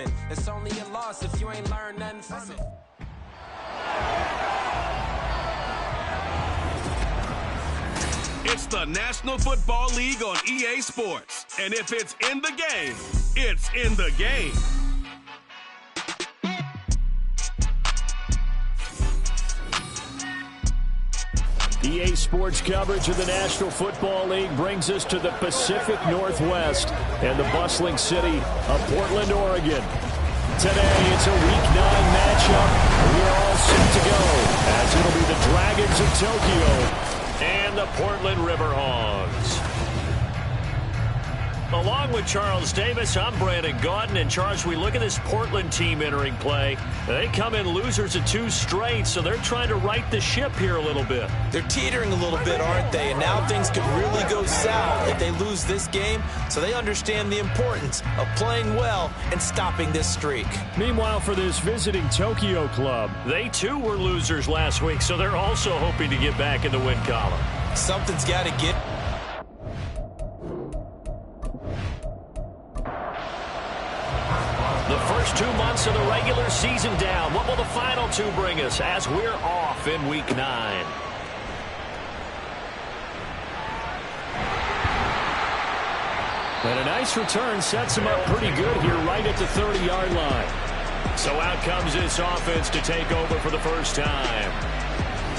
coming. It's only a loss if you ain't learned nothing from it. It's the National Football League on EA Sports. And if it's in the game, it's in the game. EA Sports coverage of the National Football League brings us to the Pacific Northwest and the bustling city of Portland, Oregon. Today, it's a Week 9 matchup. We're all set to go, as it'll be the Dragons of Tokyo and the Portland River Hogs. Along with Charles Davis, I'm Brandon Gaudin. And Charles, we look at this Portland team entering play. They come in losers of 2 straight, so they're trying to right the ship here a little bit. They're teetering a little bit, aren't they? And now things could really go south if they lose this game. So they understand the importance of playing well and stopping this streak. Meanwhile, for this visiting Tokyo club, they too were losers last week, so they're also hoping to get back in the win column. Something's got to get... The first 2 months of the regular season down. What will the final 2 bring us as we're off in Week 9? And a nice return sets him up pretty good here right at the 30-yard line. So out comes this offense to take over for the first time.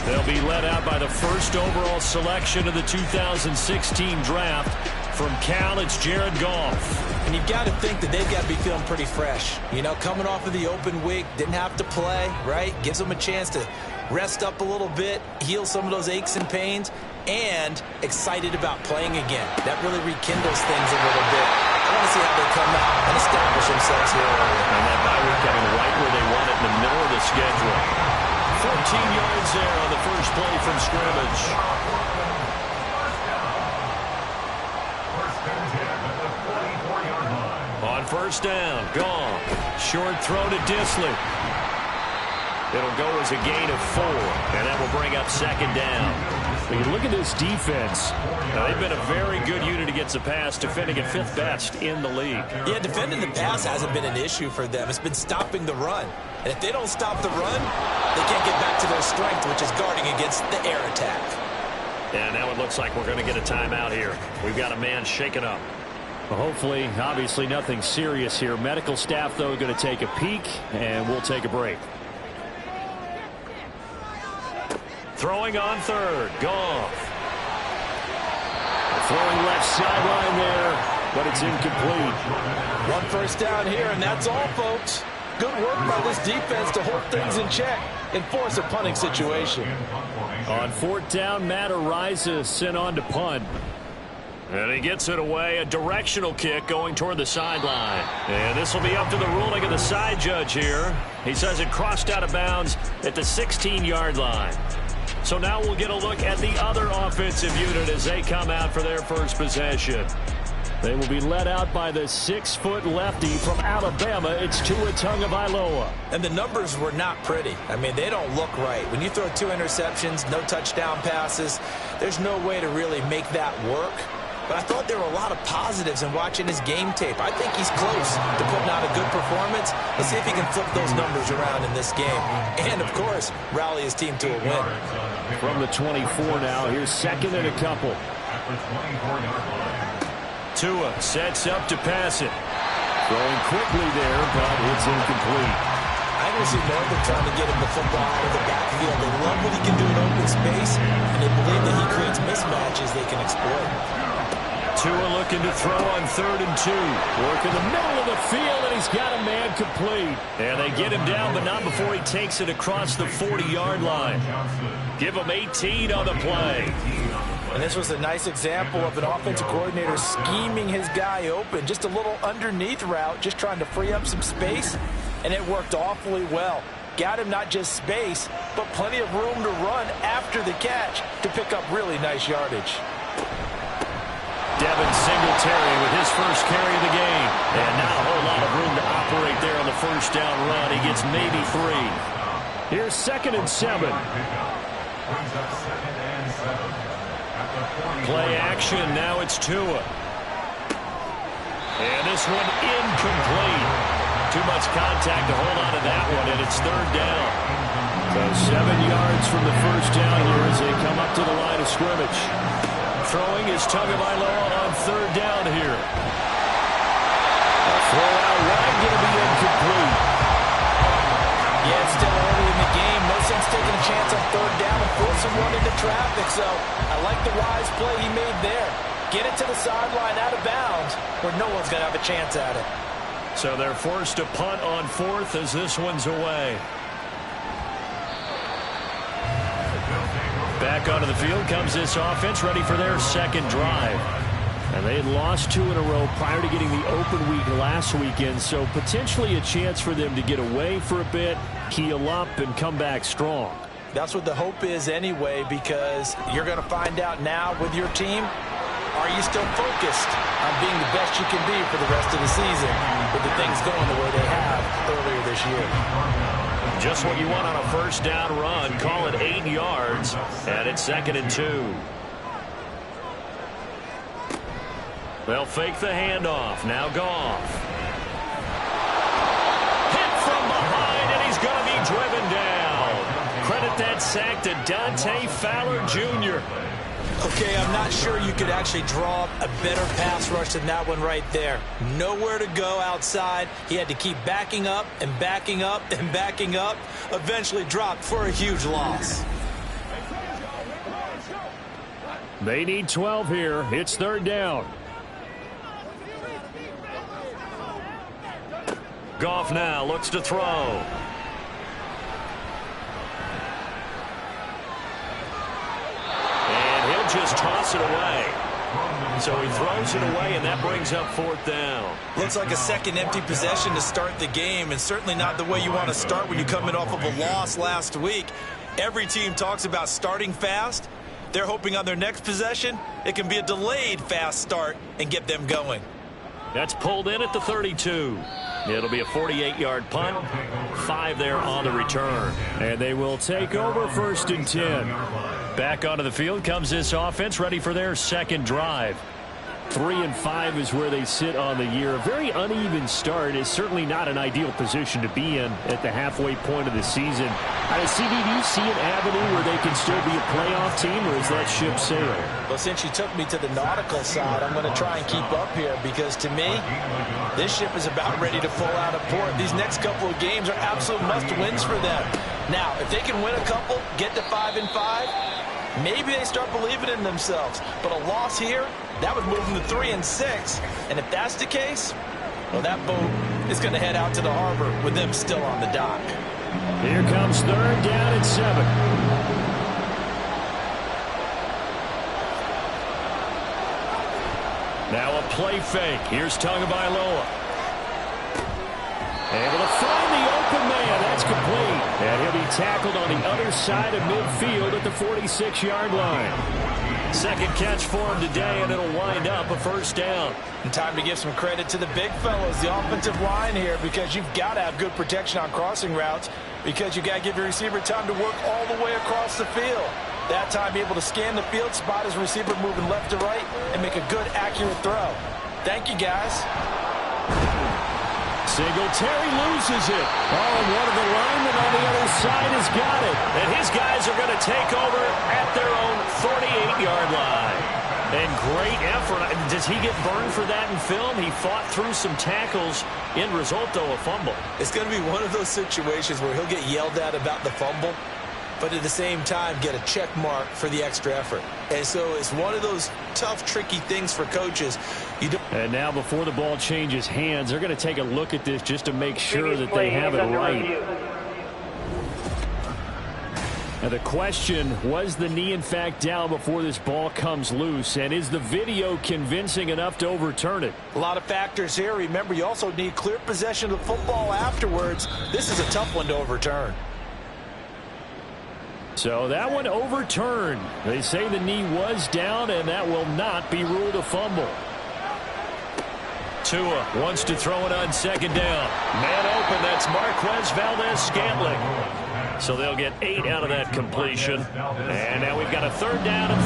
They'll be led out by the first overall selection of the 2016 draft. From Cal, it's Jared Goff. And you've got to think that they've got to be feeling pretty fresh. You know, coming off of the open week, didn't have to play, right? Gives them a chance to rest up a little bit, heal some of those aches and pains, and excited about playing again. That really rekindles things a little bit. I want to see how they come out and establish themselves here early. And that bye week coming right where they want it in the middle of the schedule. 14 yards there on the first play from scrimmage. On first down, Goff. Short throw to Disley. It'll go as a gain of 4, and that will bring up second down. When you look at this defense, they've been a very good unit against the pass, defending at 5th best in the league. Yeah, defending the pass hasn't been an issue for them. It's been stopping the run. And if they don't stop the run, they can't get back to their strength, which is guarding against the air attack. And now it looks like we're going to get a timeout here. We've got a man shaken up. Well, hopefully, obviously nothing serious here. Medical staff, though, going to take a peek, and we'll take a break. Throwing on third, Goff. Throwing left sideline there, but it's incomplete. 1 first down here, and that's all, folks. Good work by this defense to hold things in check and force a punting situation. On 4th down, Matt Ariza sent on to punt. And he gets it away, a directional kick going toward the sideline. And this will be up to the ruling of the side judge here. He says it crossed out of bounds at the 16-yard line. So now we'll get a look at the other offensive unit as they come out for their first possession. They will be led out by the 6-foot lefty from Alabama. It's Tua Tagovailoa. And the numbers were not pretty. I mean, they don't look right. When you throw 2 interceptions, no touchdown passes, there's no way to really make that work. But I thought there were a lot of positives in watching his game tape. I think he's close to putting out a good performance. Let's see if he can flip those numbers around in this game. And, of course, rally his team to a win. From the 24 now, here's second and a couple. Tua sets up to pass it. Throwing quickly there, but it's incomplete. I can see Northern trying to get him the football out of the backfield. They love what he can do in open space, and they believe that he creates mismatches they can exploit. Tua looking to throw on 3rd and 2. Work in the middle of the field, and he's got a man complete. And they get him down, but not before he takes it across the 40-yard line. Give him 18 on the play. And this was a nice example of an offensive coordinator scheming his guy open. Just a little underneath route, just trying to free up some space, and it worked awfully well. Got him not just space, but plenty of room to run after the catch to pick up really nice yardage. Devin Singletary with his first carry of the game. And not a whole lot of room to operate there on the first down run. He gets maybe 3. Here's 2nd and 7. Play action, now it's Tua. And this one incomplete. too much contact to hold on to that one, and it's third down. So 7 yards from the first down here as they come up to the line of scrimmage. Throwing is Tagovailoa on third down here. A throw out wide, going to be incomplete. Yeah, it's still early in the game. No sense taking a chance on third down and forcing one into traffic. So I like the wise play he made there. Get it to the sideline out of bounds where no one's going to have a chance at it. So they're forced to punt on fourth as this one's away. Back onto the field comes this offense, ready for their second drive. And they had lost 2 in a row prior to getting the open week last weekend, so potentially a chance for them to get away for a bit, heal up, and come back strong. That's what the hope is anyway, because you're going to find out now with your team, are you still focused on being the best you can be for the rest of the season with the things going the way they have earlier this year? Just what you want on a first down run. Call it 8 yards, and it's 2nd and 2. They'll fake the handoff. Now Goff. Hit from behind, and he's going to be driven down. Credit that sack to Dante Fowler Jr. Okay, I'm not sure you could actually draw up a better pass rush than that one right there. Nowhere to go outside. He had to keep backing up and backing up and backing up. Eventually dropped for a huge loss. They need 12 here. It's third down. Goff now looks to throw. And he'll just toss it away. So he throws it away, and that brings up fourth down. Looks like a second empty possession to start the game, and certainly not the way you want to start when you come in off of a loss last week. Every team talks about starting fast. They're hoping on their next possession, it can be a delayed fast start and get them going. That's pulled in at the 32. It'll be a 48-yard punt. 5 there on the return. And they will take over 1st and 10. Back onto the field comes this offense, ready for their second drive. 3 and 5 is where they sit on the year. A very uneven start is certainly not an ideal position to be in at the halfway point of the season. CD, do you see an avenue where they can still be a playoff team, or is that ship sailed? Well, since you took me to the nautical side, I'm going to try and keep up here, because to me, this ship is about ready to pull out of port. These next couple of games are absolute must-wins for them. Now, if they can win a couple, get to 5 and 5, maybe they start believing in themselves. But a loss here, that would move them to 3 and 6. And if that's the case, well, that boat is going to head out to the harbor with them still on the dock. Here comes third down and 7. Now a play fake. Here's Tagovailoa. Able to find the open man. That's complete. And he'll be tackled on the other side of midfield at the 46-yard line. Second catch for him today, and it'll wind up a first down. And time to give some credit to the big fellas, the offensive line here, because you've got to have good protection on crossing routes, because you've got to give your receiver time to work all the way across the field. That time, be able to scan the field, spot his receiver moving left to right, and make a good, accurate throw. Thank you, guys. Singletary loses it. Oh, and one of the linemen on the other side has got it. And his guys are going to take over at their own 48-yard line. And great effort. Does he get burned for that in film? He fought through some tackles. End result, though, a fumble. It's going to be one of those situations where he'll get yelled at about the fumble, but at the same time get a check mark for the extra effort. And so it's one of those tough, tricky things for coaches. And now before the ball changes hands, they're going to take a look at this just to make sure that they have it right. Now the question, was the knee in fact down before this ball comes loose? And is the video convincing enough to overturn it? A lot of factors here. Remember, you also need clear possession of the football afterwards. This is a tough one to overturn. So that one overturned. They say the knee was down, and that will not be ruled a fumble. Tua wants to throw it on second down. Man open, that's Marquez Valdez-Scantling. So they'll get 8 out of that completion. And now we've got a third down and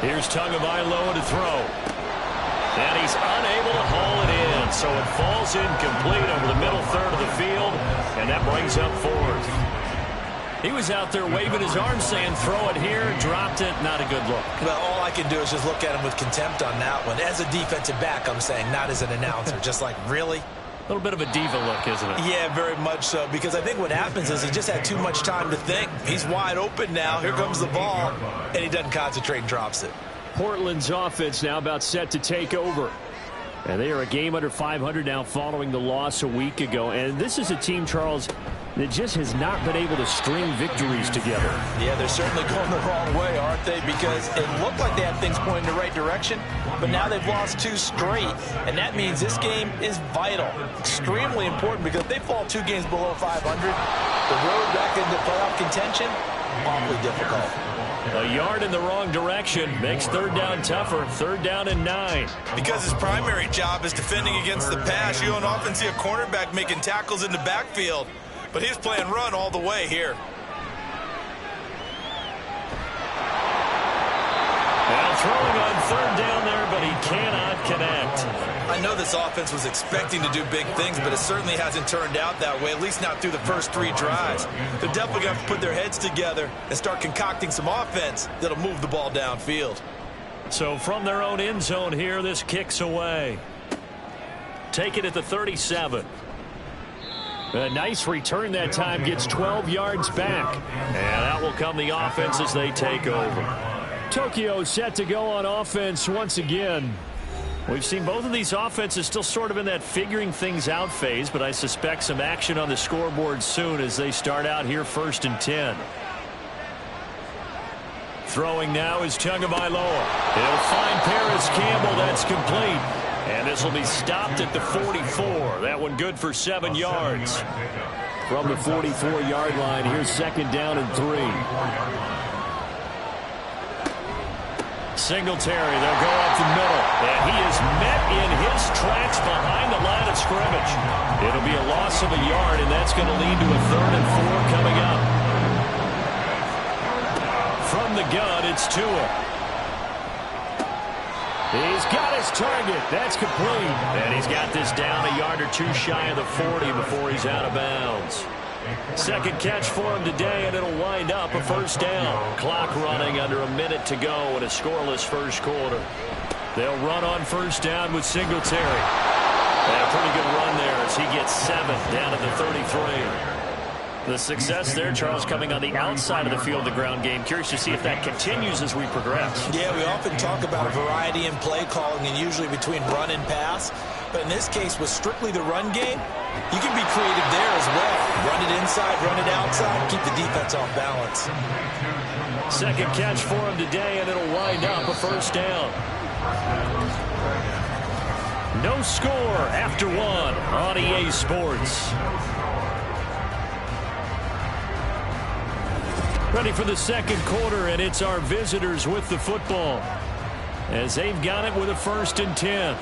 3. Here's Tagovailoa to throw. And he's unable to haul it in, so it falls incomplete over the middle third of the field, and that brings up fourth. He was out there waving his arms saying, throw it here, dropped it, not a good look. Well, all I can do is just look at him with contempt on that one. As a defensive back, I'm saying, not as an announcer. Just like, really? A little bit of a diva look, isn't it? Yeah, very much so, because I think what happens is he just had too much time to think. He's wide open now. Here comes the ball, and he doesn't concentrate and drops it. Portland's offense now about set to take over. And they are a game under 500 now following the loss a week ago. And this is a team, Charles, that just has not been able to string victories together. Yeah, they're certainly going the wrong way, aren't they? Because it looked like they had things pointing in the right direction, but now they've lost 2 straight. And that means this game is vital, extremely important, because if they fall 2 games below 500, the road back into playoff contention, awfully difficult. A yard in the wrong direction makes third down tougher. Third down and 9. Because his primary job is defending against the pass, you don't often see a cornerback making tackles in the backfield. But he's playing run all the way here. Now throwing on third down there, but he cannot connect. I know this offense was expecting to do big things, but it certainly hasn't turned out that way, at least not through the first 3 drives. They're definitely going to have to put their heads together and start concocting some offense that'll move the ball downfield. So from their own end zone here, this kicks away. Take it at the 37. A nice return that time, gets 12 yards back. And out will come the offense as they take over. Tokyo set to go on offense once again. We've seen both of these offenses still sort of in that figuring things out phase, but I suspect some action on the scoreboard soon as they start out here 1st and 10. Throwing now is Tagovailoa. He'll find Paris Campbell. That's complete. And this will be stopped at the 44. That one good for 7 yards. From the 44-yard line, here's 2nd down and 3. Singletary, they'll go up the middle. And he is met in his tracks behind the line of scrimmage. It'll be a loss of a yard, and that's going to lead to a 3rd and 4 coming up. From the gun, it's Tua. He's got his target. That's complete. And he's got this down a yard or 2 shy of the 40 before he's out of bounds. Second catch for him today, and it'll wind up a 1st down. Clock running under a minute to go in a scoreless first quarter. They'll run on 1st down with Singletary. And a pretty good run there as he gets 7 down at the 33. The success there, Charles, coming on the outside of the field, the ground game. Curious to see if that continues as we progress. Yeah, we often talk about variety in play calling and usually between run and pass. But in this case, with strictly the run game, you can be creative there as well. Run it inside, run it outside, keep the defense off balance. Second catch for him today, and it'll wind up a 1st down. No score after 1 on EA Sports. Ready for the second quarter, and it's our visitors with the football as they've got it with a 1st and 10.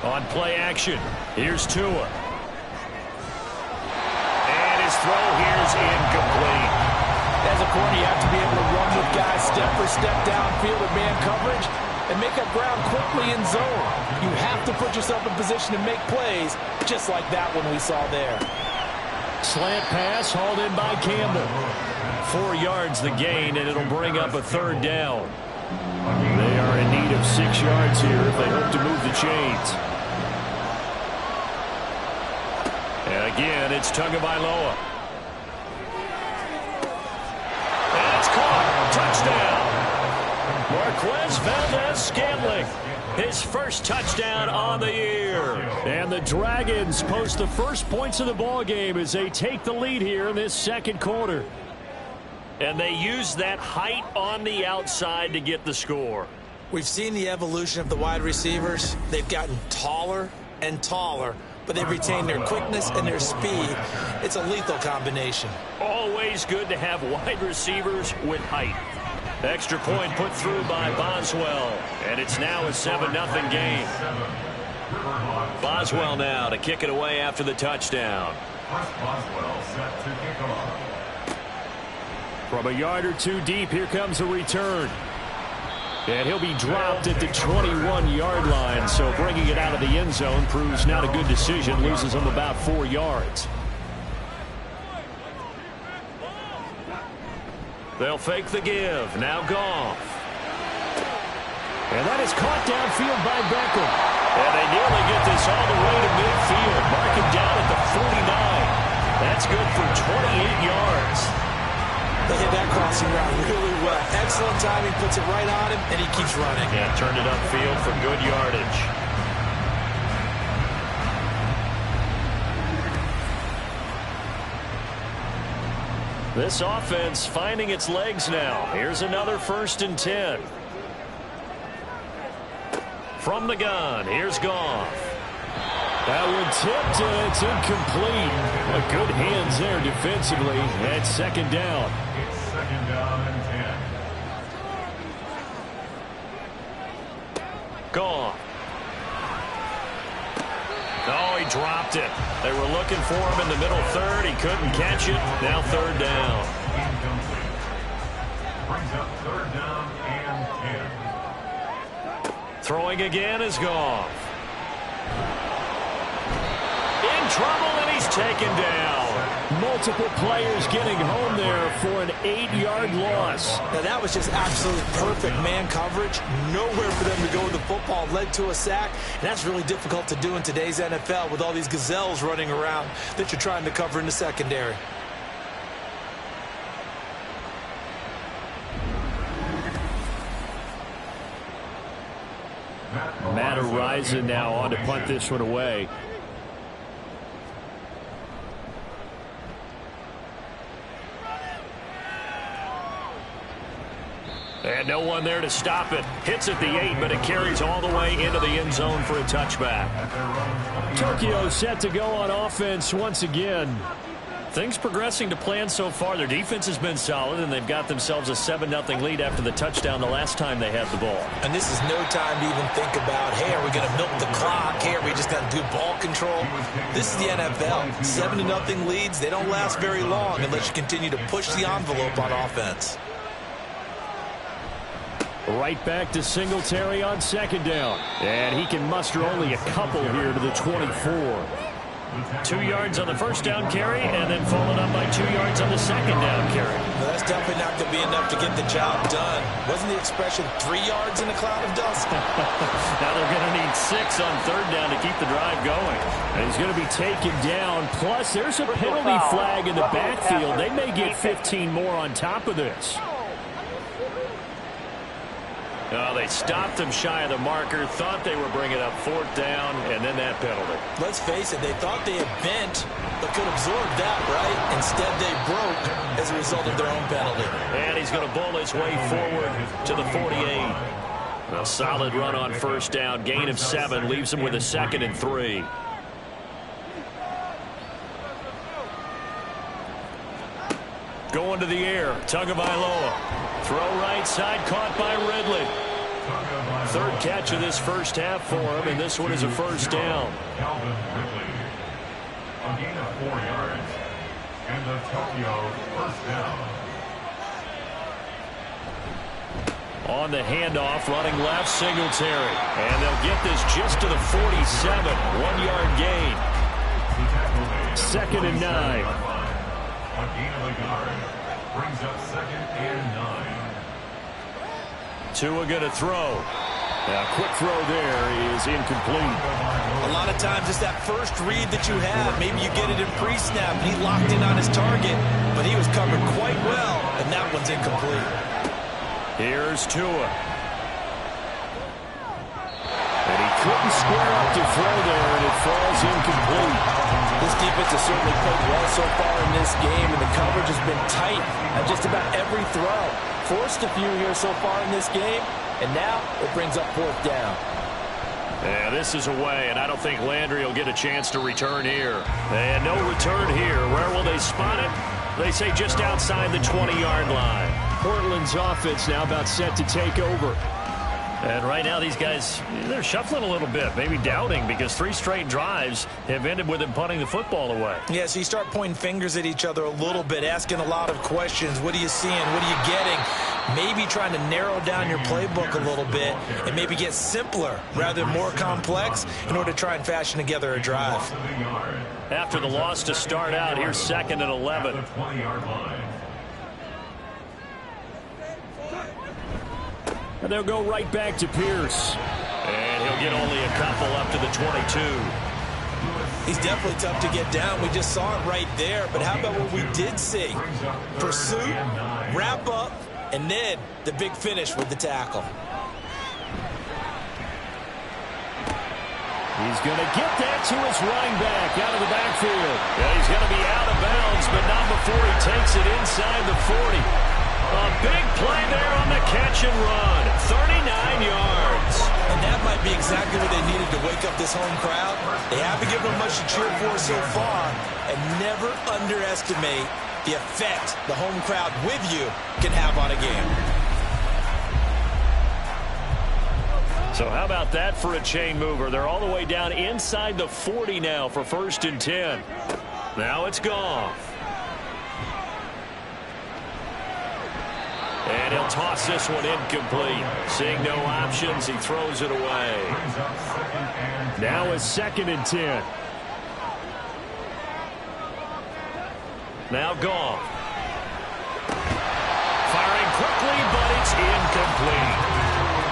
On play action, here's Tua. And his throw here is incomplete. As a corner, you have to be able to run with guys step for step downfield with man coverage and make up ground quickly in zone. You have to put yourself in position to make plays, just like that one we saw there. Slant pass hauled in by Campbell. 4 yards the gain, and it'll bring up a 3rd down. They are in need of 6 yards here if they hope to move the chains. And again, it's Tagovailoa. And it's caught. Touchdown. Marquez Valdez-Scantling, his first touchdown on the year. And the Dragons post the first points of the ball game as they take the lead here in this second quarter. And they use that height on the outside to get the score. We've seen the evolution of the wide receivers. They've gotten taller and taller, but they've retained their quickness and their speed. It's a lethal combination. Always good to have wide receivers with height. Extra point put through by Boswell, and it's now a 7-0 game. Boswell now to kick it away after the touchdown. From a yard or two deep, here comes a return. And he'll be dropped at the 21-yard line, so bringing it out of the end zone proves not a good decision, loses him about 4 yards. They'll fake the give. Now Goff. And that is caught downfield by Beckham. And they nearly get this all the way to midfield. Mark him down at the 49. That's good for 28 yards. They hit that crossing route really well. Excellent timing, puts it right on him, and he keeps running. Yeah, turned it upfield for good yardage. This offense finding its legs now. Here's another 1st and 10. From the gun, here's Goff. That one tipped, and it's incomplete. Good hands there defensively at 2nd down. It's 2nd down and 10. Goff. Oh, he dropped it. They were looking for him in the middle 3rd. He couldn't catch it. Now 3rd down. Incomplete. Brings up 3rd down and 10. Throwing again is Goff. In trouble, and he's taken down. Multiple players getting home there for an 8-yard loss. Now, that was just absolute perfect man coverage. Nowhere for them to go with the football. Led to a sack, and that's really difficult to do in today's NFL with all these gazelles running around that you're trying to cover in the secondary. Matt Ariza now on to punt this one away. And no one there to stop it. Hits at the 8, but it carries all the way into the end zone for a touchback. Tokyo set to go on offense once again. Things progressing to plan so far. Their defense has been solid, and they've got themselves a 7-0 lead after the touchdown the last time they had the ball. And this is no time to even think about, hey, are we going to milk the clock? Hey, are we just going to do ball control? This is the NFL. 7-0 leads, they don't last very long unless you continue to push the envelope on offense. Right back to Singletary on 2nd down. And he can muster only a couple here to the 24. 2 yards on the 1st down carry, and then followed up by 2 yards on the 2nd down carry. Well, that's definitely not going to be enough to get the job done. Wasn't the expression 3 yards in a cloud of dust? Now they're going to need 6 on 3rd down to keep the drive going. And he's going to be taken down. Plus, there's a penalty flag in the backfield. They may get 15 more on top of this. Oh, they stopped him shy of the marker, thought they were bringing up 4th down, and then that penalty. Let's face it, they thought they had bent, but could absorb that, right? Instead, they broke as a result of their own penalty. And he's going to bowl his way forward to the 48. A solid run on 1st down, gain of 7, leaves him with a 2nd and 3. Going to the air, Tagovailoa. Throw right side, caught by Ridley. 3rd catch of this 1st half for him, and this one is a 1st down. Calvin Ridley. A gain of 4 yards. And the Tokyo 1st down. On the handoff, running left, Singletary. And they'll get this just to the 47. 1-yard gain. 2nd and 9. A gain of a yard. Brings up 2nd and 9. Tua going to throw. A quick throw there is incomplete. A lot of times it's that first read that you have. Maybe you get it in pre-snap. He locked in on his target, but he was covered quite well, and that one's incomplete. Here's Tua. And he couldn't square up to throw there, and it falls incomplete. This defense has certainly played well so far in this game, and the coverage has been tight on just about every throw. Forced a few here so far in this game, and now it brings up 4th down. Yeah, this is away, and I don't think Landry will get a chance to return here. And no return here. Where will they spot it? They say just outside the 20-yard line. Portland's offense now about set to take over. And right now these guys, they're shuffling a little bit, maybe doubting, because 3 straight drives have ended with them punting the football away. Yeah, so you start pointing fingers at each other a little bit, asking a lot of questions. What are you seeing? What are you getting? Maybe trying to narrow down your playbook a little bit and maybe get simpler rather than more complex in order to try and fashion together a drive. After the loss to start out, here's 2nd and 11. And they'll go right back to Pierce. And he'll get only a couple up to the 22. He's definitely tough to get down. We just saw it right there. But how about what we did see? Pursuit, wrap up, and then the big finish with the tackle. He's going to get that to his running back out of the backfield. Yeah, he's going to be out of bounds, but not before he takes it inside the 40. A big play there on the catch and run. 39 yards. And that might be exactly what they needed to wake up this home crowd. They haven't given them much to cheer for so far. And never underestimate the effect the home crowd with you can have on a game. So how about that for a chain mover? They're all the way down inside the 40 now for 1st and 10. Now it's gone. And he'll toss this one incomplete. Seeing no options, he throws it away. Now it's 2nd and 10. Now gone. Firing quickly, but it's incomplete.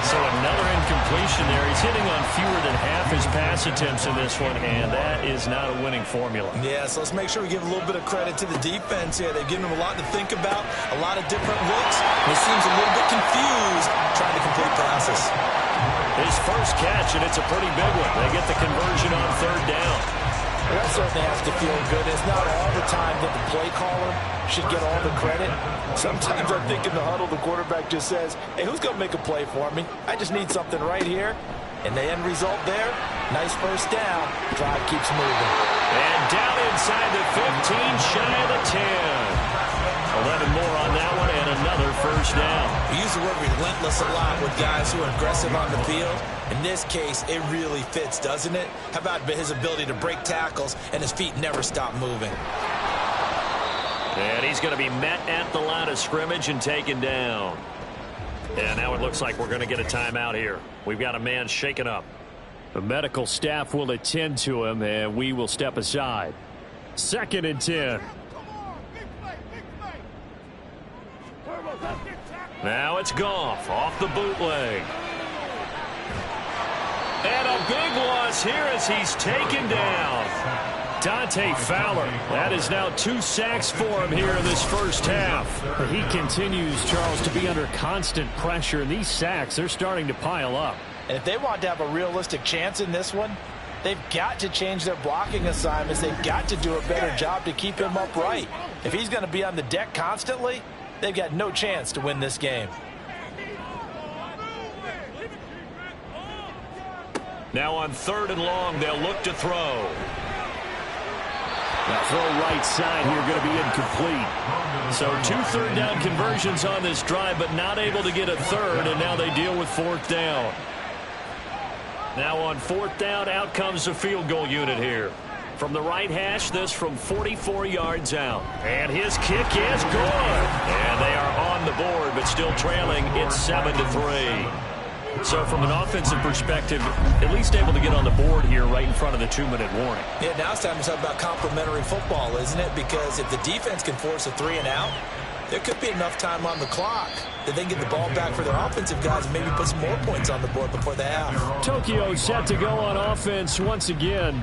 So another incompletion there. He's hitting on fewer than half his pass attempts in this one, and that is not a winning formula. Yeah, so let's make sure we give a little bit of credit to the defense here. They've given him a lot to think about, a lot of different looks. He seems a little bit confused trying to complete passes. His first catch, and it's a pretty big one. They get the conversion on 3rd down. Well, that certainly has to feel good. It's not all the time that the play caller should get all the credit. Sometimes I think in the huddle, the quarterback just says, hey, who's going to make a play for me? I just need something right here. And the end result there, nice first down. Drive keeps moving. And down inside the 15, shy of the 10. 11 more on that one, and another first down. We use the word relentless a lot with guys who are aggressive on the field. In this case, it really fits, doesn't it? How about his ability to break tackles and his feet never stop moving? And he's going to be met at the line of scrimmage and taken down. And now it looks like we're going to get a timeout here. We've got a man shaken up. The medical staff will attend to him, and we will step aside. 2nd and 10. Now it's Goff off the bootleg. And a big loss here as he's taken down. Dante Fowler. That is now 2 sacks for him here in this first half. He continues, Charles, to be under constant pressure. And these sacks, they're starting to pile up. And if they want to have a realistic chance in this one, they've got to change their blocking assignments. They've got to do a better job to keep him upright. If he's going to be on the deck constantly, they've got no chance to win this game. Now on 3rd and long, they'll look to throw. Now throw right side here, going to be incomplete. So 2 3rd down conversions on this drive, but not able to get a 3rd, and now they deal with 4th down. Now on 4th down, out comes the field goal unit here. From the right hash, this from 44 yards out. And his kick is good. And they are on the board, but still trailing. It's 7-3. So from an offensive perspective, at least able to get on the board here right in front of the 2-minute warning. Yeah, now it's time to talk about complementary football, isn't it? Because if the defense can force a 3 and out, there could be enough time on the clock that they can get the ball back for their offensive guys and maybe put some more points on the board before the half. Tokyo set to go on offense once again.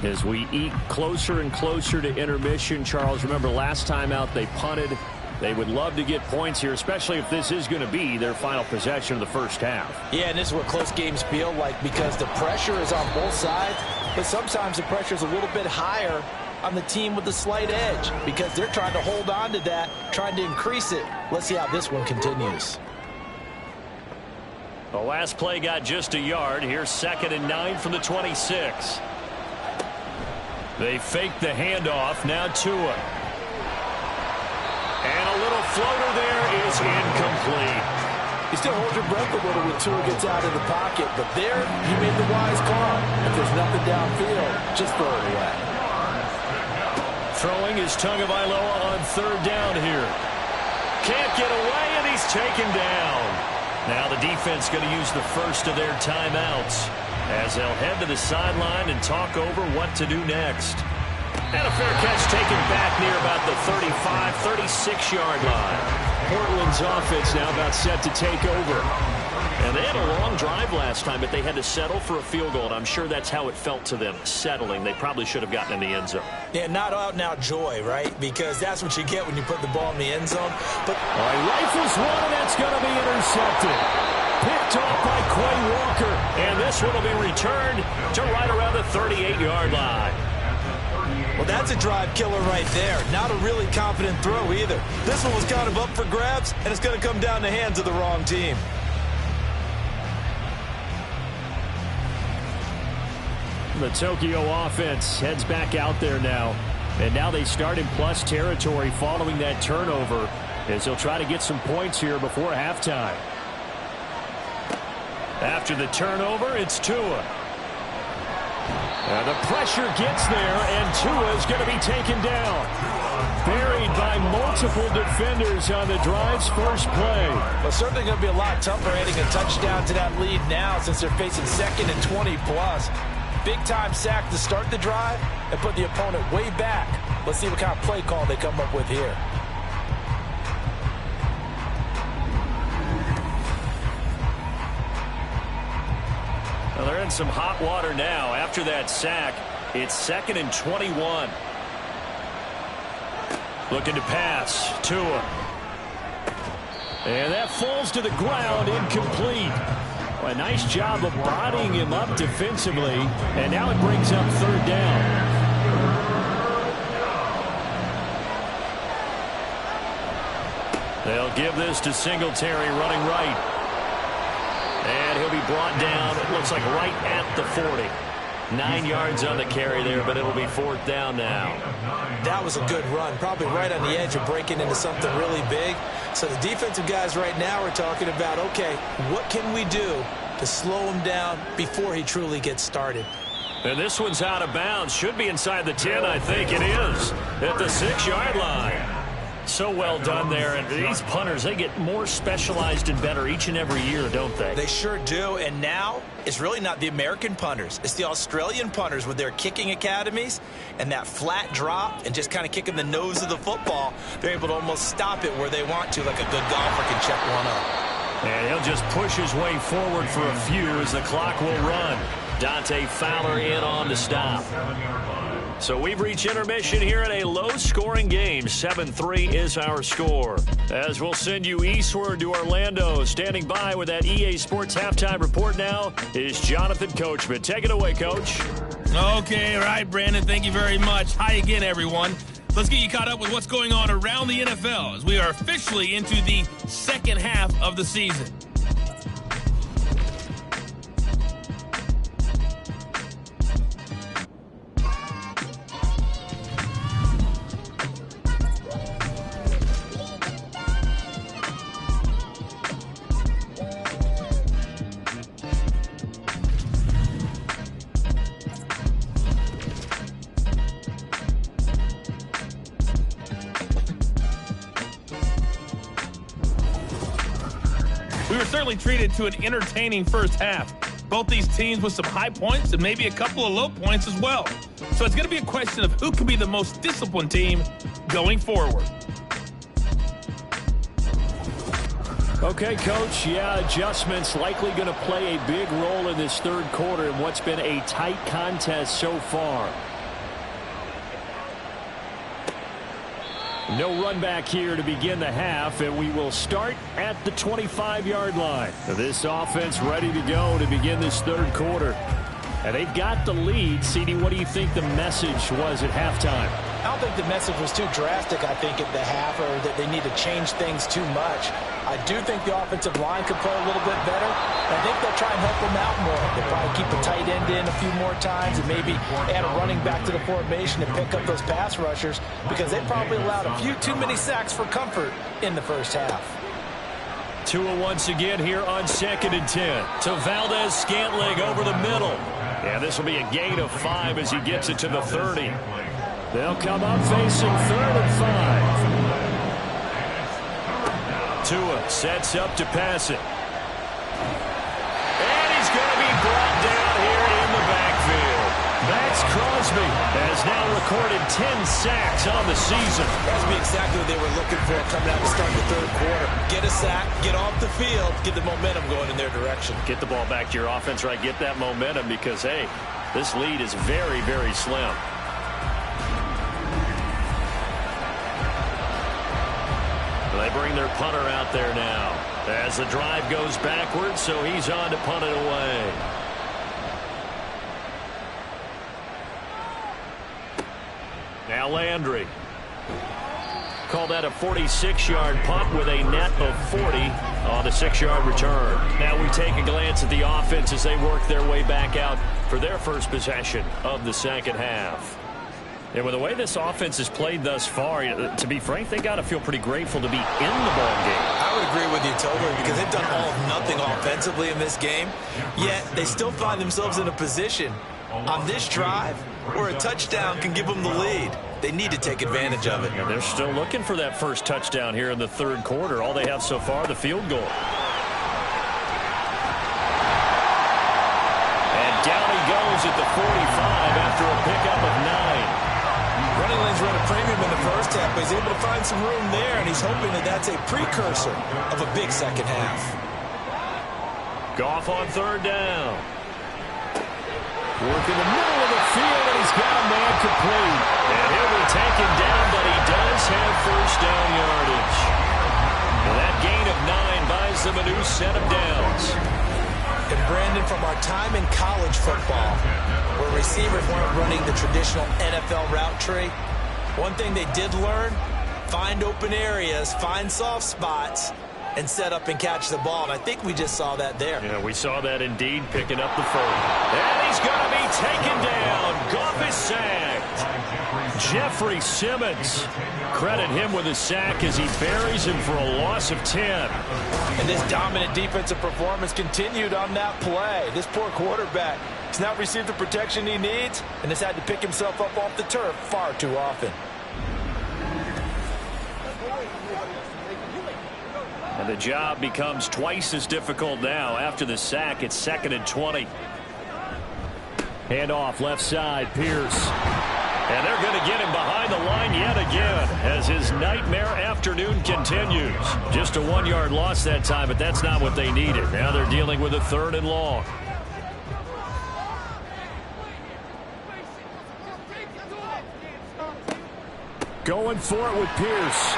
As we eke closer and closer to intermission, Charles, remember last time out they punted. They would love to get points here, especially if this is going to be their final possession of the first half. Yeah, and this is what close games feel like because the pressure is on both sides, but sometimes the pressure is a little bit higher on the team with the slight edge because they're trying to hold on to that, trying to increase it. Let's see how this one continues. The last play got just a yard. Here's 2nd and 9 from the 26. They fake the handoff. Now Tua. And a little floater there is incomplete. He's still hold your breath a little when Tua gets out of the pocket, but there, he made the wise call. If there's nothing downfield, just throw it away. Throwing is Tagovailoa on third down here. Can't get away, and he's taken down. Now the defense going to use the first of their timeouts as they'll head to the sideline and talk over what to do next. And a fair catch taken back near about the 35, 36-yard line. Portland's offense now about set to take over. And they had a long drive last time, but they had to settle for a field goal, and I'm sure that's how it felt to them, settling. They probably should have gotten in the end zone. Yeah, not out-and-out joy, right? Because that's what you get when you put the ball in the end zone. But he rifles one, and that's going to be intercepted. Picked off by Quay Walker, and this one will be returned to right around the 38-yard line. Well, that's a drive killer right there. Not a really confident throw either. This one was kind of up for grabs, and it's going to come down the hands of the wrong team. The Tokyo offense heads back out there now. And now they start in plus territory following that turnover as they'll try to get some points here before halftime. After the turnover, it's Tua. The pressure gets there, and Tua is going to be taken down. Buried by multiple defenders on the drive's first play. Well, certainly going to be a lot tougher adding a touchdown to that lead now since they're facing 2nd and 20+. Big-time sack to start the drive and put the opponent way back. Let's see what kind of play call they come up with here. Well, they're in some hot water now. After that sack, it's 2nd and 21. Looking to pass. Tua. And that falls to the ground, incomplete. Well, a nice job of bodying him up defensively, and now it brings up third down. They'll give this to Singletary running right. And he'll be brought down, it looks like right at the 40. 9 yards on the carry there, but it'll be 4th down now. That was a good run, probably right on the edge of breaking into something really big. So the defensive guys right now are talking about, okay, what can we do to slow him down before he truly gets started? And this one's out of bounds. Should be inside the 10, I think it is, at the 6-yard line. So well done there. And these punters, they get more specialized and better each and every year, don't they? They sure do. And now it's really not the American punters. It's the Australian punters with their kicking academies and that flat drop and just kind of kicking the nose of the football. They're able to almost stop it where they want to, like a good golfer can check one up. And he'll just push his way forward for a few as the clock will run. Dante Fowler in on the stop. So we've reached intermission here in a low-scoring game. 7-3 is our score. As we'll send you eastward to Orlando. Standing by with that EA Sports Halftime Report now is Jonathan Coachman. Take it away, Coach. Okay, all right, Brandon. Thank you very much. Hi again, everyone. Let's get you caught up with what's going on around the NFL as we are officially into the second half of the season. We were certainly treated to an entertaining first half. Both these teams with some high points and maybe a couple of low points as well. So it's going to be a question of who can be the most disciplined team going forward. Okay, Coach. Yeah, adjustments likely going to play a big role in this third quarter in what's been a tight contest so far. No run back here to begin the half, and we will start at the 25-yard line. This offense ready to go to begin this third quarter. And they've got the lead. CD, what do you think the message was at halftime? I don't think the message was too drastic, I think, at the half, or that they need to change things too much. I do think the offensive line could play a little bit better. I think they'll try and help them out more. They'll probably keep a tight end in a few more times and maybe add a running back to the formation to pick up those pass rushers because they probably allowed a few too many sacks for comfort in the first half. Tua once again here on 2nd and 10. To Valdez-Scantling over the middle. And this will be a gain of 5 as he gets it to the 30. They'll come up facing 3rd and 5. Tua sets up to pass it. And he's going to be brought down here in the backfield. Max Crosby has now recorded 10 sacks on the season. That's exactly what they were looking for coming out to start the 3rd quarter. Get a sack, get off the field, get the momentum going in their direction. Get the ball back to your offense, right? Get that momentum because, hey, this lead is very, very slim. They bring their punter out there now as the drive goes backwards, so he's on to punt it away. Now Landry. Call that a 46-yard punt with a net of 40 on the 6-yard return. Now we take a glance at the offense as they work their way back out for their first possession of the 2nd half. And with the way this offense has played thus far, to be frank, they got to feel pretty grateful to be in the ball game. I would agree with you totally because they've done all of nothing offensively in this game, yet they still find themselves in a position on this drive where a touchdown can give them the lead. They need to take advantage of it. And they're still looking for that first touchdown here in the 3rd quarter. All they have so far, the field goal. And down he goes at the 45 after a pickup of 9. Running lanes run a premium in the first half, but he's able to find some room there, and he's hoping that that's a precursor of a big 2nd half. Goff on 3rd down. Work in the middle of the field, and he's got a man complete. And he'll be taken down, but he does have first down yardage. And that gain of 9 buys them a new set of downs. And Brandon, from our time in college football, where receivers weren't running the traditional NFL route tree, one thing they did learn, find open areas, find soft spots, and set up and catch the ball. And I think we just saw that there. Yeah, we saw that indeed, picking up the first. And he's going to be taken down. Goff is sacked. Jeffrey Simmons. Credit him with a sack as he buries him for a loss of 10. And this dominant defensive performance continued on that play. This poor quarterback has not received the protection he needs and has had to pick himself up off the turf far too often. And the job becomes twice as difficult now. After the sack, it's 2nd and 20. Hand off left side, Pierce. And they're going to get him behind the line yet again as his nightmare afternoon continues. Just a 1-yard loss that time, but that's not what they needed. Now they're dealing with a 3rd and long. Going for it with Pierce.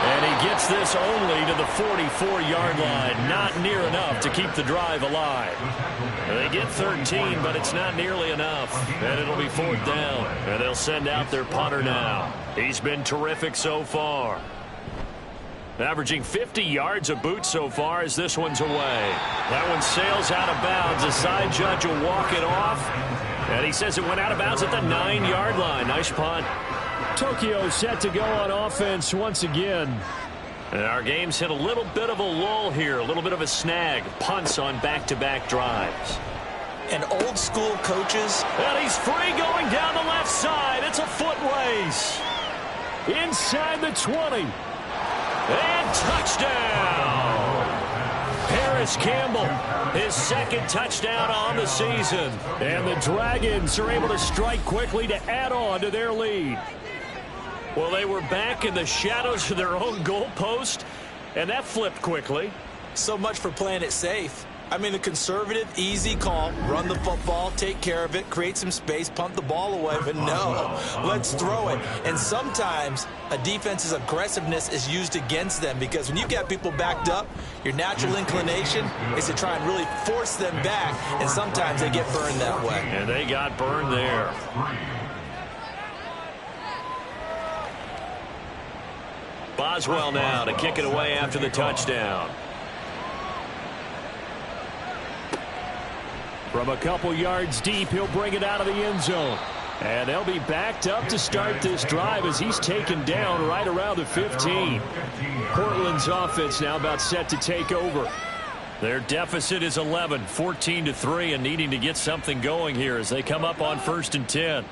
And he gets this only to the 44-yard line. Not near enough to keep the drive alive. They get 13, but it's not nearly enough. And it'll be 4th down. And they'll send out their punter now. He's been terrific so far. Averaging 50 yards a boot so far as this one's away. That one sails out of bounds. The side judge will walk it off. And he says it went out of bounds at the 9-yard line. Nice punt. Tokyo set to go on offense once again. And our game's hit a little bit of a lull here, a little bit of a snag. Punts on back-to-back drives. And old school coaches. And he's free going down the left side. It's a foot race. Inside the 20. And touchdown. Paris Campbell, his 2nd touchdown on the season. And the Dragons are able to strike quickly to add on to their lead. Well, they were back in the shadows of their own goalpost, and that flipped quickly. So much for playing it safe. I mean, the conservative, easy call, run the football, take care of it, create some space, punt the ball away, but no, let's throw it. And sometimes a defense's aggressiveness is used against them because when you've got people backed up, your natural inclination is to try and really force them back, and sometimes they get burned that way. And they got burned there. Boswell now to kick it away after the touchdown. From a couple yards deep, he'll bring it out of the end zone. And they'll be backed up to start this drive as he's taken down right around the 15. Portland's offense now about set to take over. Their deficit is 11, 14-3, and needing to get something going here as they come up on 1st and 10.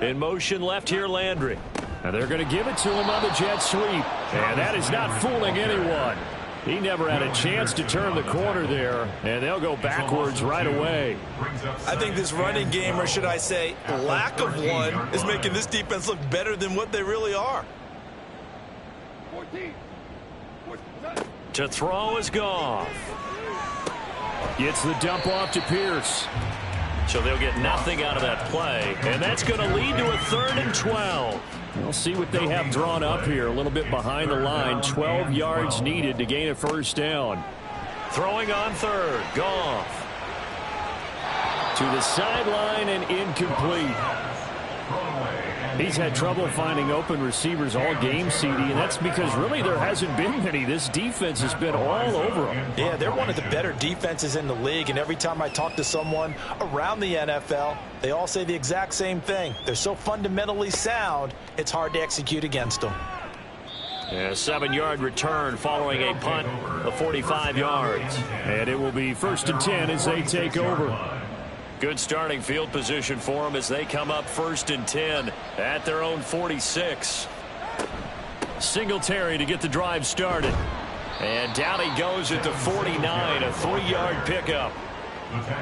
In motion left here, Landry. And they're going to give it to him on the jet sweep. And that is not fooling anyone. He never had a chance to turn the corner there, and they'll go backwards right away. I think this running game, or should I say lack of one, is making this defense look better than what they really are. To throw is Goff. Gets the dump off to Pierce. So they'll get nothing out of that play, and that's going to lead to a 3rd and 12. We'll see what they have drawn up here. A little bit behind the line. 12 yards needed to gain a 1st down. Throwing on 3rd. Goff. To the sideline and incomplete. He's had trouble finding open receivers all game, CD, and that's because really there hasn't been many. This defense has been all over them. Yeah, they're one of the better defenses in the league, and every time I talk to someone around the NFL, they all say the exact same thing. They're so fundamentally sound, it's hard to execute against them. A 7-yard return following a punt of 45 yards. And it will be 1st and 10 as they take over. Good starting field position for them as they come up 1st and 10 at their own 46. Singletary to get the drive started. And down he goes at the 49, a 3-yard pickup.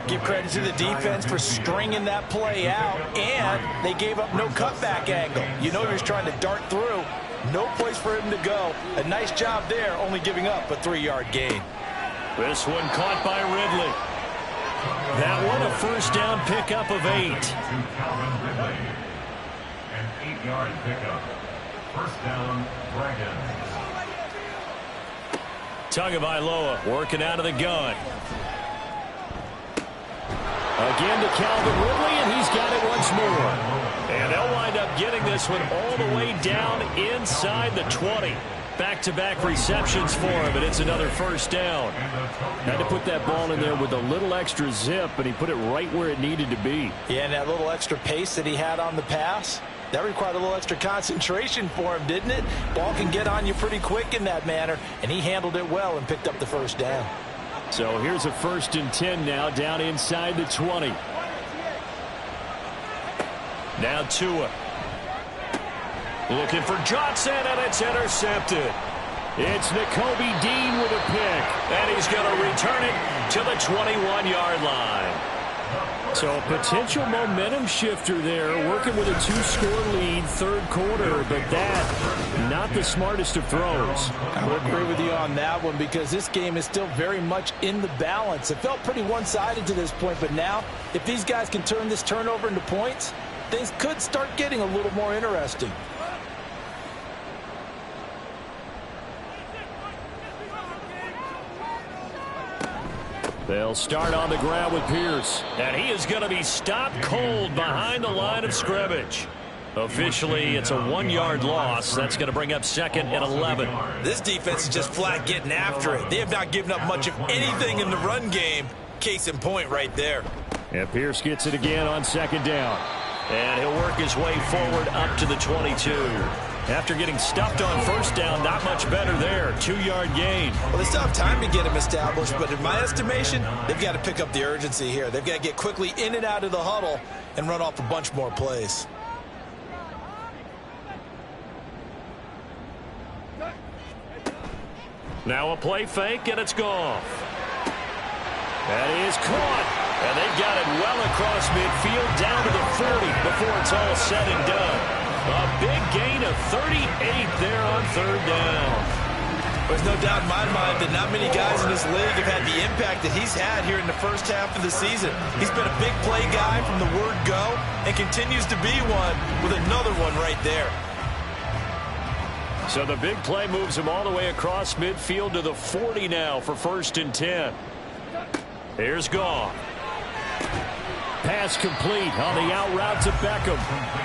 Give credit to the defense for stringing that play out, and they gave up no cutback angle. You know he was trying to dart through. No place for him to go. A nice job there, only giving up a 3-yard gain. This one caught by Ridley. That one a 1st down pickup of 8. An 8-yard pickup. 1st down, Dragons. Tagovailoa working out of the gun. Again to Calvin Ridley, and he's got it once more. And they'll wind up getting this one all the way down inside the 20. Back-to-back receptions for him, and it's another 1st down. Had to put that ball in there with a little extra zip, and he put it right where it needed to be. Yeah, and that little extra pace that he had on the pass, that required a little extra concentration for him, didn't it? Ball can get on you pretty quick in that manner, and he handled it well and picked up the 1st down. So here's a 1st and 10 now down inside the 20. Now Tua. Looking for Johnson, and it's intercepted. It's Nakobe Dean with a pick, and he's going to return it to the 21-yard line. So a potential momentum shifter there, working with a 2-score lead, 3rd quarter, but that, not the smartest of throws. I would agree with you on that one because this game is still very much in the balance. It felt pretty one-sided to this point, but now, if these guys can turn this turnover into points, things could start getting a little more interesting. They'll start on the ground with Pierce. And he is going to be stopped cold behind the line of scrimmage. Officially, it's a 1-yard loss. That's going to bring up 2nd and 11. This defense is just flat getting after it. They have not given up much of anything in the run game. Case in point right there. And Pierce gets it again on 2nd down. And he'll work his way forward up to the 22. After getting stuffed on 1st down, not much better there. 2-yard gain. Well, they still have time to get him established, but in my estimation, they've got to pick up the urgency here. They've got to get quickly in and out of the huddle and run off a bunch more plays. Now a play fake, and it's Goff. That is caught. And they've got it well across midfield down to the 40 before it's all said and done. A big gain of 38 there on 3rd down. There's no doubt in my mind that not many guys in this league have had the impact that he's had here in the 1st half of the season. He's been a big play guy from the word go and continues to be one with another one right there. So the big play moves him all the way across midfield to the 40 now for 1st and 10. Here's Goff. Pass complete on the out route to Beckham.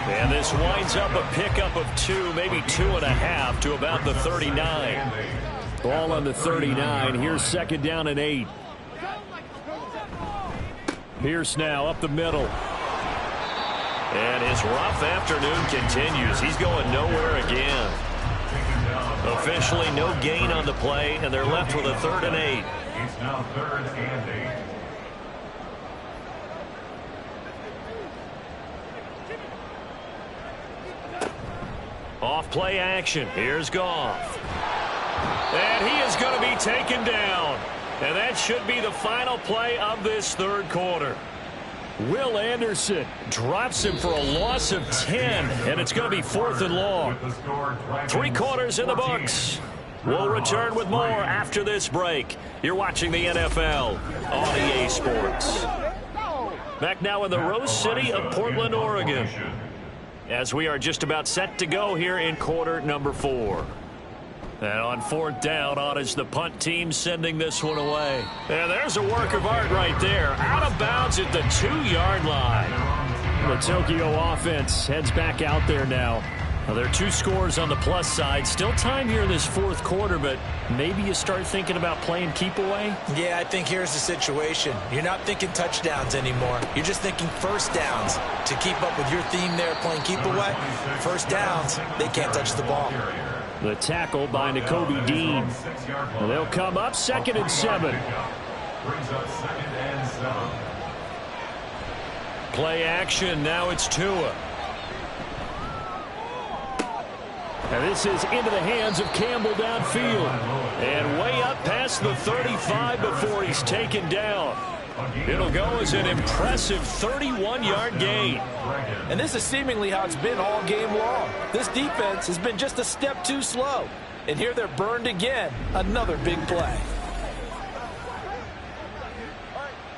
And this winds up a pickup of 2, maybe 2.5 to about the 39. Ball on the 39. Here's 2nd down and 8. Pierce now up the middle. And his rough afternoon continues. He's going nowhere again. Officially no gain on the play, and they're left with a 3rd and 8. It's now 3rd and 8. Off play action. Here's Goff. And he is going to be taken down. And that should be the final play of this 3rd quarter. Will Anderson drops him for a loss of 10, and it's going to be 4th and long. 3 quarters in the books. We'll return with more after this break. You're watching the NFL on EA Sports. Back now in the Rose City of Portland, Oregon, as we are just about set to go here in quarter number 4. And on 4th down, on is the punt team sending this one away. And there's a work of art right there. Out of bounds at the 2-yard line. The Tokyo offense heads back out there now. Well, there are 2 scores on the plus side. Still time here in this 4th quarter, but maybe you start thinking about playing keep away? Yeah, I think here's the situation. You're not thinking touchdowns anymore. You're just thinking 1st downs. To keep up with your theme there, playing keep away, 1st downs, they can't touch the ball. The tackle by Nakobe Dean. And they'll come up 2nd and 7. Play action. Now it's Tua. And this is into the hands of Campbell downfield. And way up past the 35 before he's taken down. It'll go as an impressive 31-yard gain. And this is seemingly how it's been all game long. This defense has been just a step too slow. And here they're burned again. Another big play.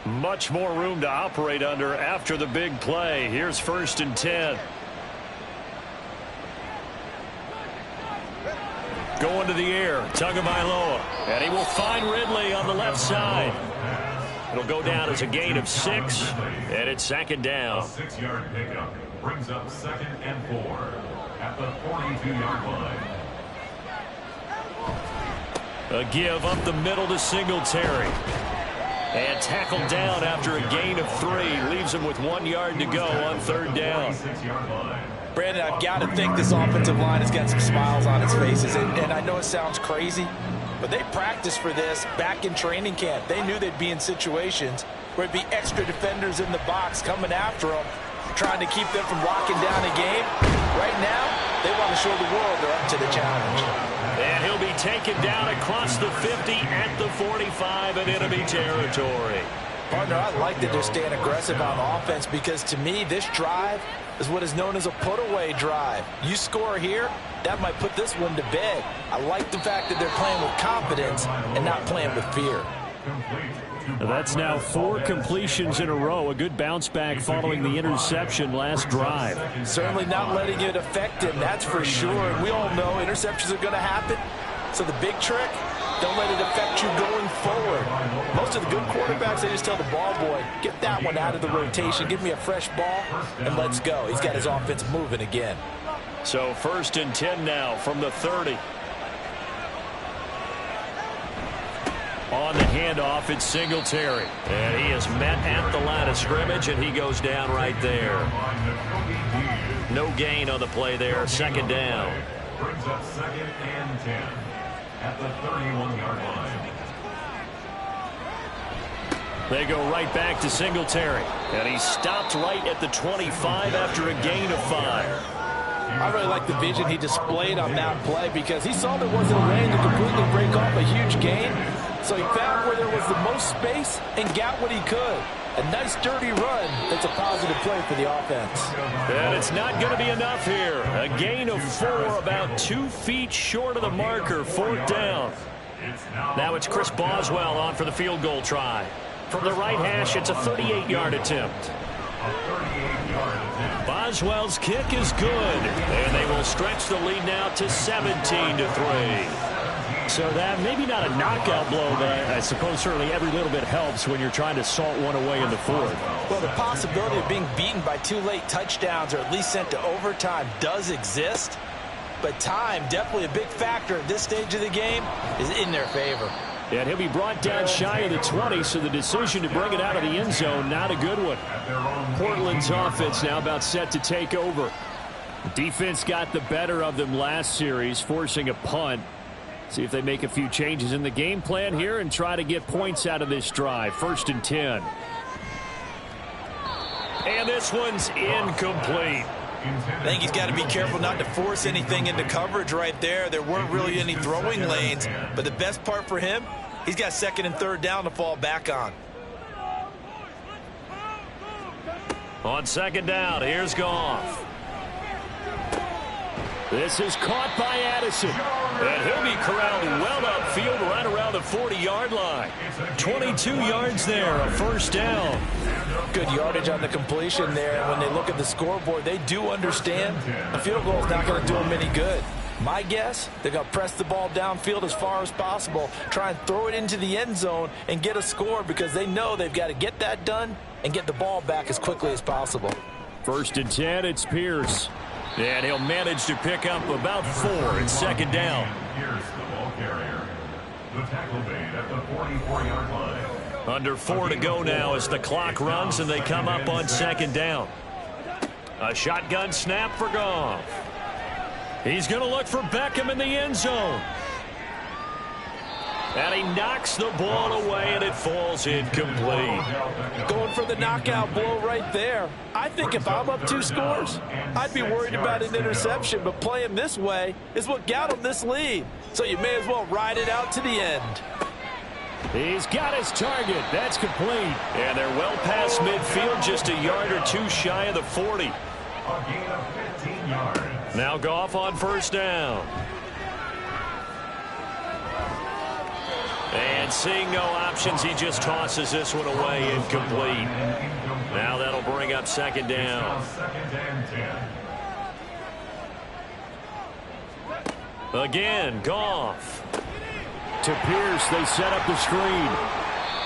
Much more room to operate under after the big play. Here's 1st and 10. Going to the air, Tagovailoa. And he will find Ridley on the left side. It'll go down as a gain of 6, and it's 2nd down. A 6-yard pickup brings up 2nd and 4 at the 42-yard line. A give up the middle to Singletary. And tackled down after a gain of 3. Leaves him with 1 yard to go on 3rd down. Brandon, I've got to think this offensive line has got some smiles on its faces. And I know it sounds crazy, but they practiced for this back in training camp. They knew they'd be in situations where it'd be extra defenders in the box coming after them, trying to keep them from locking down a game. Right now, they want to show the world they're up to the challenge. And he'll be taken down across the 50 at the 45 in enemy territory. Partner, I like that they're staying aggressive on offense because, to me, this drive is what is known as a put-away drive. You score here, that might put this one to bed. I like the fact that they're playing with confidence and not playing with fear. That's now 4 completions in a row. A good bounce back following the interception last drive. Certainly not letting it affect him, that's for sure. And we all know interceptions are going to happen. So the big trick, don't let it affect you going forward. Most of the good quarterbacks, they just tell the ball boy, get that one out of the rotation, give me a fresh ball, and let's go. He's got his offense moving again. So 1st and 10 now from the 30. On the handoff, it's Singletary. And he is met at the line of scrimmage, and he goes down right there. No gain on the play there. 2nd down. Brings up 2nd and 10 at the 31-yard line. They go right back to Singletary. And he stopped right at the 25 after a gain of 5. I really like the vision he displayed on that play because he saw there wasn't a lane to completely break off a huge gain. So he found where there was the most space and got what he could. A nice dirty run. That's a positive play for the offense. And it's not going to be enough here. A gain of 4, about 2 feet short of the marker. 4th down. Now it's Chris Boswell on for the field goal try. From the right hash, it's a 38-yard attempt. Boswell's kick is good, and they will stretch the lead now to 17-3. So that maybe not a knockout blow, but I suppose certainly every little bit helps when you're trying to salt one away in the 4th. Well, the possibility of being beaten by 2 late touchdowns or at least sent to overtime does exist, but time, definitely a big factor at this stage of the game, is in their favor. And he'll be brought down shy of the 20, so the decision to bring it out of the end zone, not a good one. Portland's offense now about set to take over. The defense got the better of them last series, forcing a punt. See if they make a few changes in the game plan here and try to get points out of this drive. 1st and 10. And this one's incomplete. I think he's got to be careful not to force anything into coverage right there. There weren't really any throwing lanes, but the best part for him, he's got 2nd and 3rd down to fall back on. On 2nd down, here's Goff. This is caught by Addison. And he'll be corralled well upfield right around the 40-yard line. 22 yards there, a 1st down. Good yardage on the completion there. When they look at the scoreboard, they do understand a field goal is not going to do them any good. My guess, they're going to press the ball downfield as far as possible, try and throw it into the end zone and get a score because they know they've got to get that done and get the ball back as quickly as possible. 1st and 10, it's Pierce. And he'll manage to pick up about 4 in 2nd down. Here's the ball carrier. The tackle made at the 44-yard line. Under 4 to go now as the clock runs and they come up on 2nd down. A shotgun snap for Goff. He's going to look for Beckham in the end zone. And he knocks the ball away, and it falls incomplete. Going for the knockout blow right there. I think if I'm up 2 scores, I'd be worried about an interception, but playing this way is what got him this lead. So you may as well ride it out to the end. He's got his target. That's complete. And they're well past midfield, just a yard or 2 shy of the 40. A gain of 15 yards. Now Goff on 1st down. And seeing no options, he just tosses this one away, incomplete. Now that'll bring up 2nd down. 2nd and 10. Again, Goff. To Pierce, they set up the screen.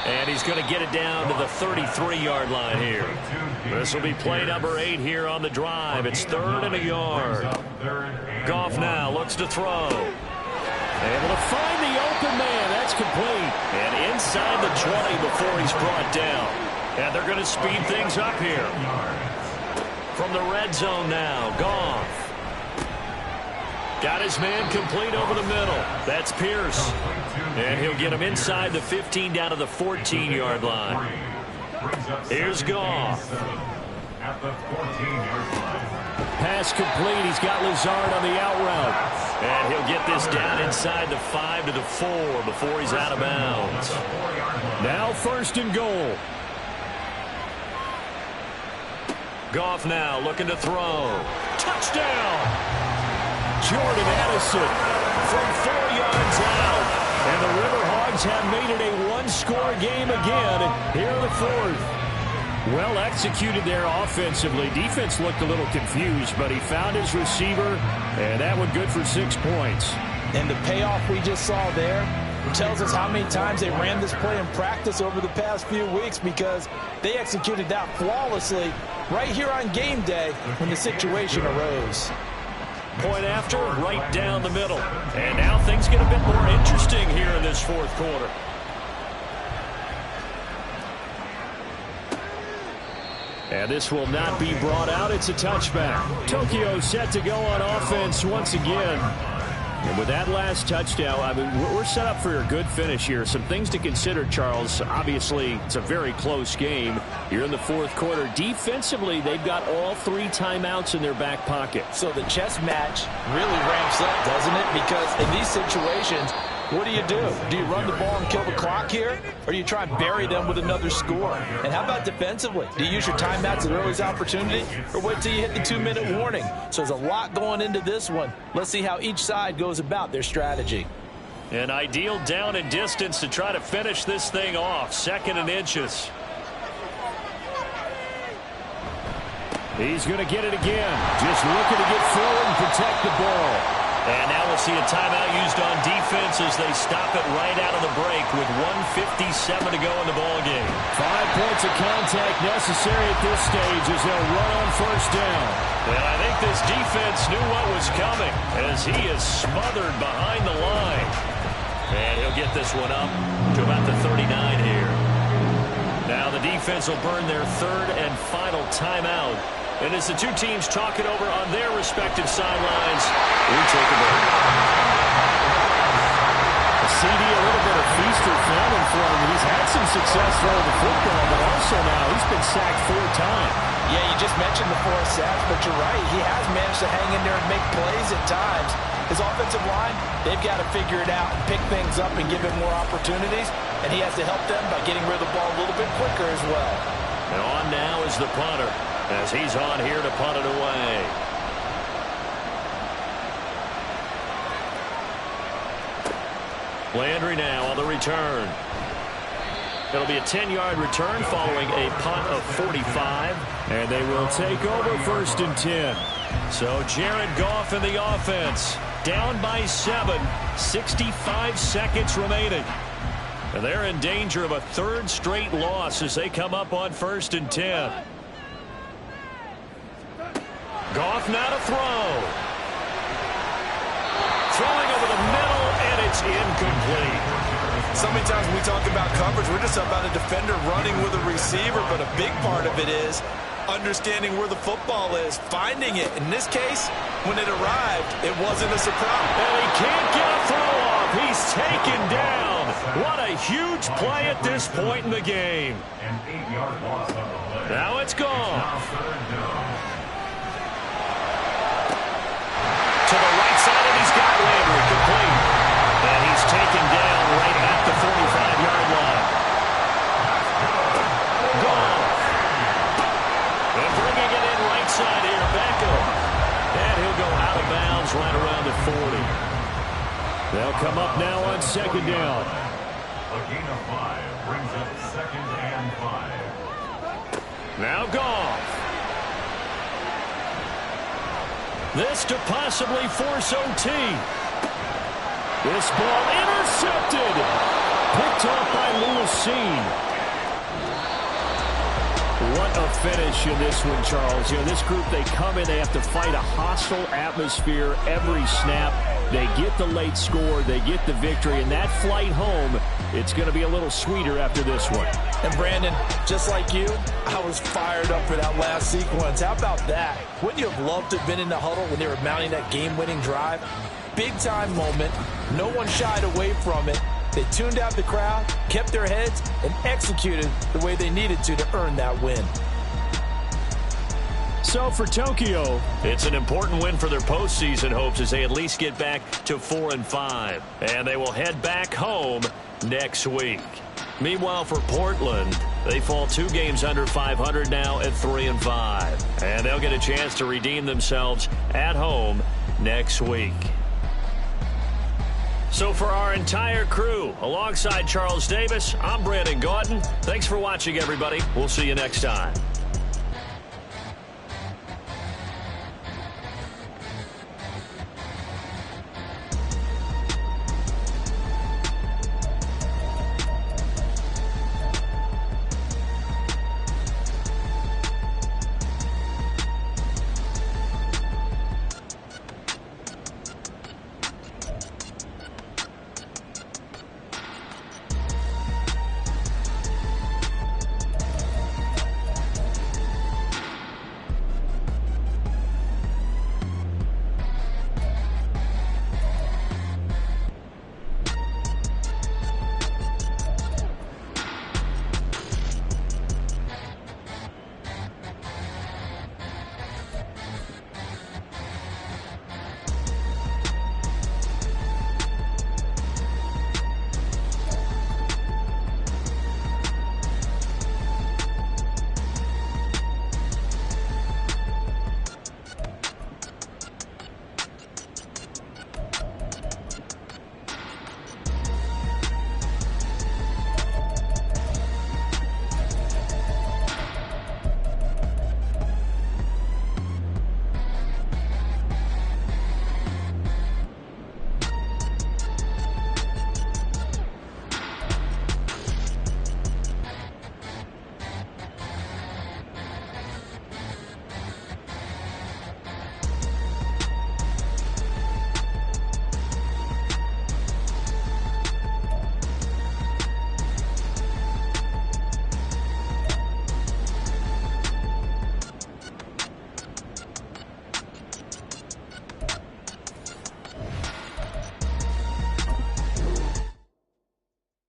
And he's going to get it down to the 33-yard line here. This will be play number 8 here on the drive. It's 3rd and a yard. Goff now looks to throw. Able to find the open man. That's complete. And inside the 20 before he's brought down. And they're going to speed things up here. From the red zone now, Goff. Got his man complete over the middle. That's Pierce. And he'll get him inside the 15 down to the 14-yard line. Here's Goff. At the 14-yard line. Pass complete. He's got Lazard on the out route. And he'll get this down inside the 5 to the 4 before he's out of bounds. Now 1st and goal. Goff now looking to throw. Touchdown! Jordan Addison from 4 yards out. And the River Hogs have made it a 1-score game again here in the 4th. Well executed there offensively. Defense looked a little confused, but he found his receiver, and that one good for 6 points. And the payoff we just saw there tells us how many times they ran this play in practice over the past few weeks because they executed that flawlessly right here on game day when the situation arose. Point after, right down the middle. And now things get a bit more interesting here in this 4th quarter. And this will not be brought out. It's a touchback. Tokyo set to go on offense once again. And with that last touchdown, I mean, we're set up for a good finish here. Some things to consider, Charles. Obviously, it's a very close game. You're in the 4th quarter. Defensively, they've got all 3 timeouts in their back pocket. So the chess match really ramps up, doesn't it? Because in these situations, what do? Do you run the ball and kill the clock here? Or do you try and bury them with another score? And how about defensively? Do you use your timeouts at earliest opportunity? Or wait till you hit the 2-minute warning? So there's a lot going into this one. Let's see how each side goes about their strategy. An ideal down and distance to try to finish this thing off. 2nd and inches. He's going to get it again. Just looking to get forward and protect the ball. And now we'll see a timeout used on defense as they stop it right out of the break with 1:57 to go in the ballgame. 5 points of contact necessary at this stage as they'll run on 1st down. And I think this defense knew what was coming as he is smothered behind the line. And he'll get this one up to about the 39 here. Now the defense will burn their third and final timeout. And as the two teams talk it over on their respective sidelines, we take a break. CD, a little bit of feast or famine for him. He's had some success throwing the football, but also now he's been sacked 4 times. Yeah, you just mentioned the 4 sacks, but you're right. He has managed to hang in there and make plays at times. His offensive line, they've got to figure it out and pick things up and give him more opportunities, and he has to help them by getting rid of the ball a little bit quicker as well. And on now is the punter, as he's on here to punt it away. Landry now on the return. It'll be a 10-yard return following a punt of 45. And they will take over 1st and 10. So Jared Goff in the offense. Down by 7. 65 seconds remaining. And they're in danger of a 3rd straight loss as they come up on 1st and 10. Goff now to throw. Throwing over the middle, and it's incomplete. So many times when we talk about coverage, we're just about a defender running with a receiver, but a big part of it is understanding where the football is, finding it. In this case, when it arrived, it wasn't a surprise. And he can't get a throw off. He's taken down. What a huge play at this point in the game. An 8-yard loss on the play. Now it's gone. Now 3rd down. To the right side, and he's got Landry complete. And he's taken down right at the 45-yard line. Gone. And bringing it in right side here, Beckham. And he'll go out of bounds right around the 40. They'll come up now on 2nd down. A gain of 5 brings up 2nd and 5. Now Goff. This to possibly force OT. This ball intercepted. Picked off by Lewisine. What a finish in this one, Charles. You know, this group, they come in, they have to fight a hostile atmosphere every snap. They get the late score, they get the victory, and that flight home, it's going to be a little sweeter after this one. And Brandon, just like you, I was fired up for that last sequence. How about that? Wouldn't you have loved to have been in the huddle when they were mounting that game-winning drive? Big-time moment. No one shied away from it. They tuned out the crowd, kept their heads, and executed the way they needed to earn that win. So for Tokyo, it's an important win for their postseason hopes as they at least get back to 4-5. And they will head back home next week. Meanwhile, for Portland, they fall 2 games under 500 now at 3-5. And they'll get a chance to redeem themselves at home next week. So for our entire crew, alongside Charles Davis, I'm Brandon Gaudin. Thanks for watching, everybody. We'll see you next time.